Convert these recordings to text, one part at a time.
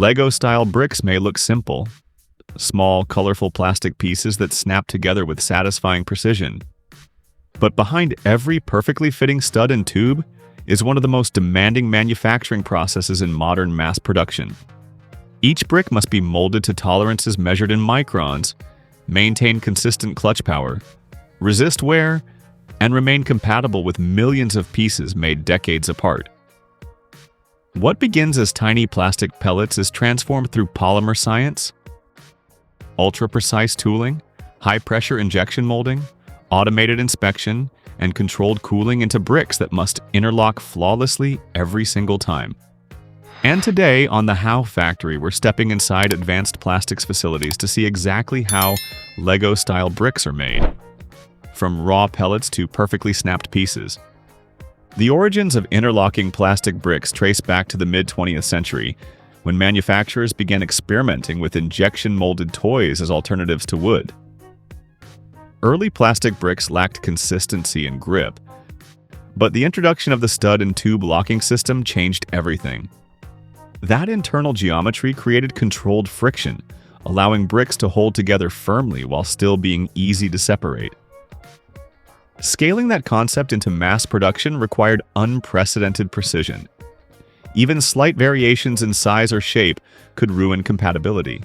Lego-style bricks may look simple, small, colorful plastic pieces that snap together with satisfying precision. But behind every perfectly fitting stud and tube is one of the most demanding manufacturing processes in modern mass production. Each brick must be molded to tolerances measured in microns, maintain consistent clutch power, resist wear, and remain compatible with millions of pieces made decades apart. What begins as tiny plastic pellets is transformed through polymer science, ultra-precise tooling, high-pressure injection molding, automated inspection, and controlled cooling into bricks that must interlock flawlessly every single time. And today, on the How Factory, we're stepping inside advanced plastics facilities to see exactly how Lego-style bricks are made, from raw pellets to perfectly snapped pieces. The origins of interlocking plastic bricks trace back to the mid-20th century, when manufacturers began experimenting with injection-molded toys as alternatives to wood. Early plastic bricks lacked consistency and grip, but the introduction of the stud and tube locking system changed everything. That internal geometry created controlled friction, allowing bricks to hold together firmly while still being easy to separate. Scaling that concept into mass production required unprecedented precision. Even slight variations in size or shape could ruin compatibility.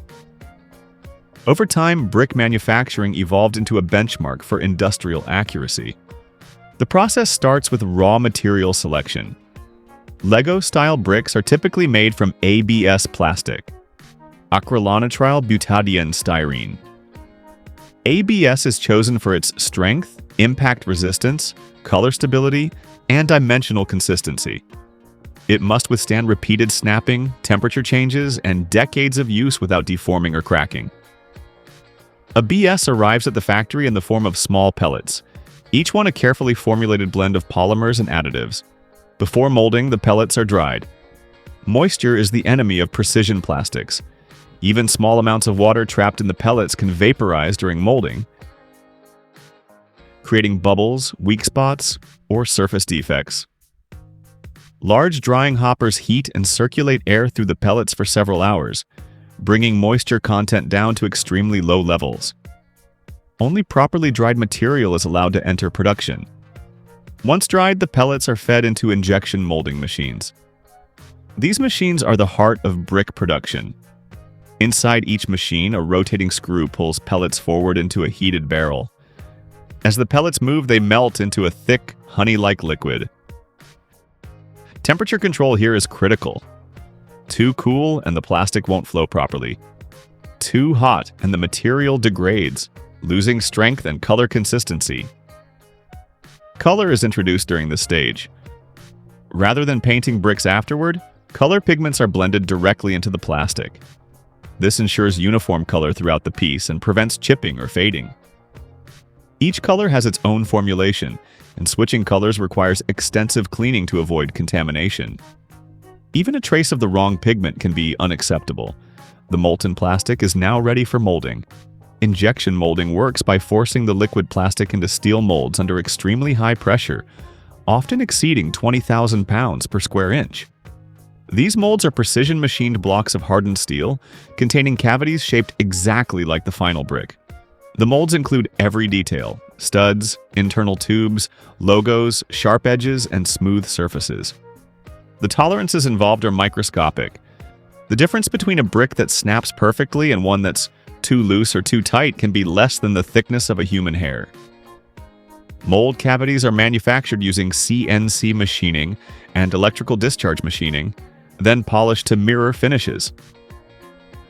Over time, brick manufacturing evolved into a benchmark for industrial accuracy. The process starts with raw material selection. Lego-style bricks are typically made from ABS plastic, acrylonitrile butadiene styrene. ABS is chosen for its strength, impact resistance, color stability, and dimensional consistency. It must withstand repeated snapping, temperature changes, and decades of use without deforming or cracking. A BS arrives at the factory in the form of small pellets, each one a carefully formulated blend of polymers and additives. Before molding, the pellets are dried. Moisture is the enemy of precision plastics. Even small amounts of water trapped in the pellets can vaporize during molding, creating bubbles, weak spots, or surface defects. Large drying hoppers heat and circulate air through the pellets for several hours, bringing moisture content down to extremely low levels. Only properly dried material is allowed to enter production. Once dried, the pellets are fed into injection molding machines. These machines are the heart of brick production. Inside each machine, a rotating screw pulls pellets forward into a heated barrel. As the pellets move, they melt into a thick, honey-like liquid. Temperature control here is critical. Too cool and the plastic won't flow properly. Too hot and the material degrades, losing strength and color consistency. Color is introduced during this stage. Rather than painting bricks afterward, color pigments are blended directly into the plastic. This ensures uniform color throughout the piece and prevents chipping or fading. Each color has its own formulation, and switching colors requires extensive cleaning to avoid contamination. Even a trace of the wrong pigment can be unacceptable. The molten plastic is now ready for molding. Injection molding works by forcing the liquid plastic into steel molds under extremely high pressure, often exceeding 20,000 pounds per square inch. These molds are precision-machined blocks of hardened steel, containing cavities shaped exactly like the final brick. The molds include every detail: studs, internal tubes, logos, sharp edges, and smooth surfaces. The tolerances involved are microscopic. The difference between a brick that snaps perfectly and one that's too loose or too tight can be less than the thickness of a human hair. Mold cavities are manufactured using CNC machining and electrical discharge machining, then polished to mirror finishes.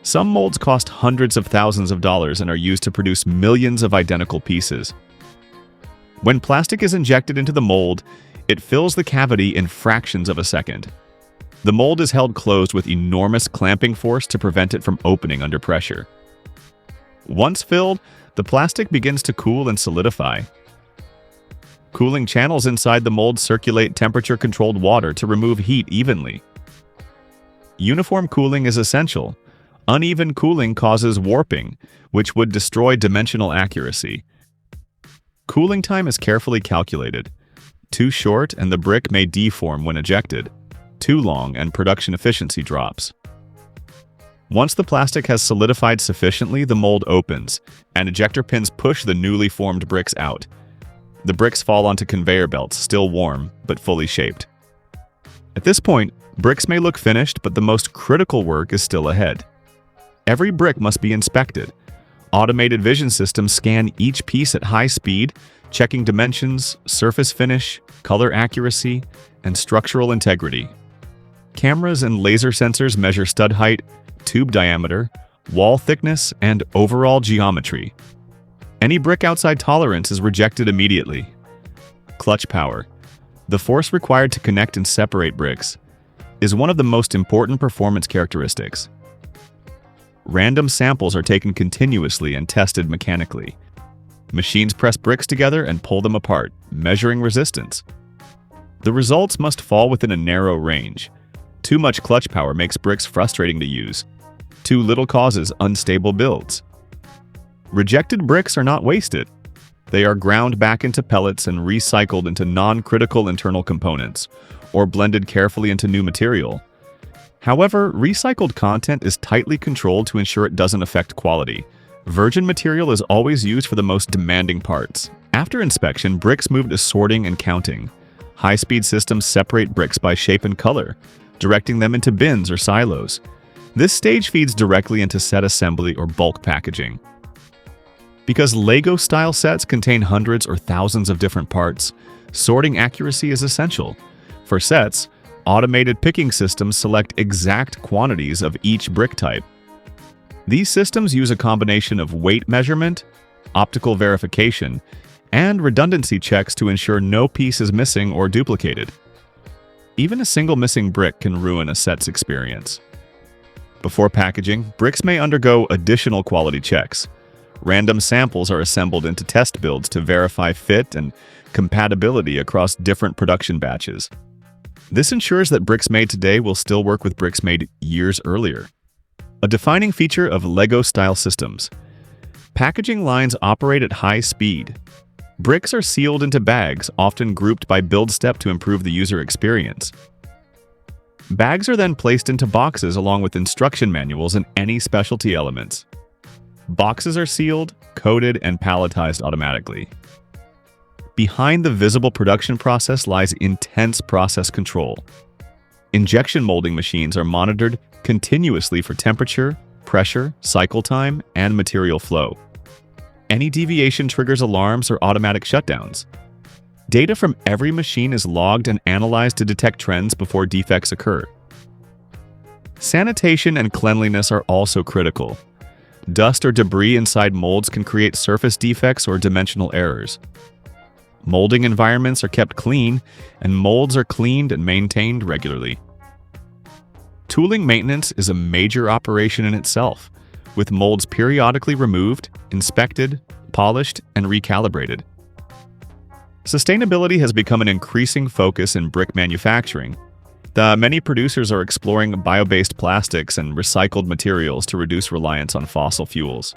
Some molds cost hundreds of thousands of dollars and are used to produce millions of identical pieces. When plastic is injected into the mold, it fills the cavity in fractions of a second. The mold is held closed with enormous clamping force to prevent it from opening under pressure. Once filled, the plastic begins to cool and solidify. Cooling channels inside the mold circulate temperature-controlled water to remove heat evenly. Uniform cooling is essential. Uneven cooling causes warping, which would destroy dimensional accuracy. Cooling time is carefully calculated. Too short and the brick may deform when ejected. Too long and production efficiency drops. Once the plastic has solidified sufficiently, the mold opens, and ejector pins push the newly formed bricks out. The bricks fall onto conveyor belts, still warm, but fully shaped. At this point, bricks may look finished, but the most critical work is still ahead. Every brick must be inspected. Automated vision systems scan each piece at high speed, checking dimensions, surface finish, color accuracy, and structural integrity. Cameras and laser sensors measure stud height, tube diameter, wall thickness, and overall geometry. Any brick outside tolerance is rejected immediately. Clutch power, the force required to connect and separate bricks, is one of the most important performance characteristics. Random samples are taken continuously and tested mechanically. Machines press bricks together and pull them apart, measuring resistance. The results must fall within a narrow range. Too much clutch power makes bricks frustrating to use. Too little causes unstable builds. Rejected bricks are not wasted. They are ground back into pellets and recycled into non-critical internal components, or blended carefully into new material. However, recycled content is tightly controlled to ensure it doesn't affect quality. Virgin material is always used for the most demanding parts. After inspection, bricks move to sorting and counting. High-speed systems separate bricks by shape and color, directing them into bins or silos. This stage feeds directly into set assembly or bulk packaging. Because Lego-style sets contain hundreds or thousands of different parts, sorting accuracy is essential. For sets, automated picking systems select exact quantities of each brick type. These systems use a combination of weight measurement, optical verification, and redundancy checks to ensure no piece is missing or duplicated. Even a single missing brick can ruin a set's experience. Before packaging, bricks may undergo additional quality checks. Random samples are assembled into test builds to verify fit and compatibility across different production batches. This ensures that bricks made today will still work with bricks made years earlier. A defining feature of Lego-style systems. Packaging lines operate at high speed. Bricks are sealed into bags, often grouped by build step to improve the user experience. Bags are then placed into boxes along with instruction manuals and any specialty elements. Boxes are sealed, coated, and palletized automatically. Behind the visible production process lies intense process control. Injection molding machines are monitored continuously for temperature, pressure, cycle time, and material flow. Any deviation triggers alarms or automatic shutdowns. Data from every machine is logged and analyzed to detect trends before defects occur. Sanitation and cleanliness are also critical. Dust or debris inside molds can create surface defects or dimensional errors. Molding environments are kept clean, and molds are cleaned and maintained regularly. Tooling maintenance is a major operation in itself, with molds periodically removed, inspected, polished, and recalibrated. Sustainability has become an increasing focus in brick manufacturing. Many producers are exploring bio-based plastics and recycled materials to reduce reliance on fossil fuels.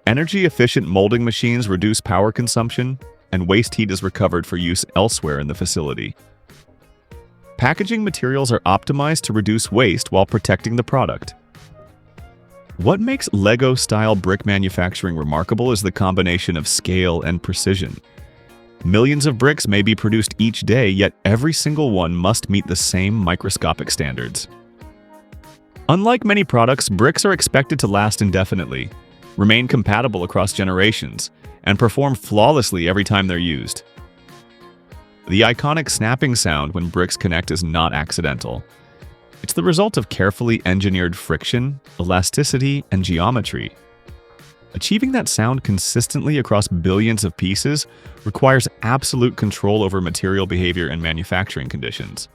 Energy-efficient molding machines reduce power consumption, and waste heat is recovered for use elsewhere in the facility. Packaging materials are optimized to reduce waste while protecting the product. What makes Lego-style brick manufacturing remarkable is the combination of scale and precision. Millions of bricks may be produced each day, yet every single one must meet the same microscopic standards. Unlike many products, bricks are expected to last indefinitely, remain compatible across generations, and perform flawlessly every time they're used. The iconic snapping sound when bricks connect is not accidental. It's the result of carefully engineered friction, elasticity, and geometry. Achieving that sound consistently across billions of pieces requires absolute control over material behavior and manufacturing conditions.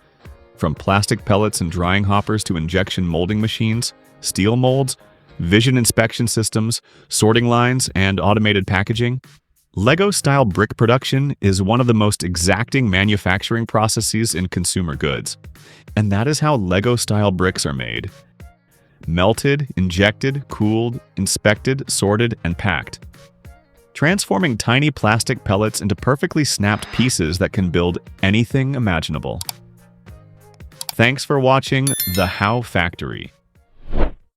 From plastic pellets and drying hoppers to injection molding machines, steel molds, vision inspection systems, sorting lines, and automated packaging, Lego-style brick production is one of the most exacting manufacturing processes in consumer goods. And that is how Lego-style bricks are made. Melted, injected, cooled, inspected, sorted, and packed. Transforming tiny plastic pellets into perfectly snapped pieces that can build anything imaginable. Thanks for watching The How Factory.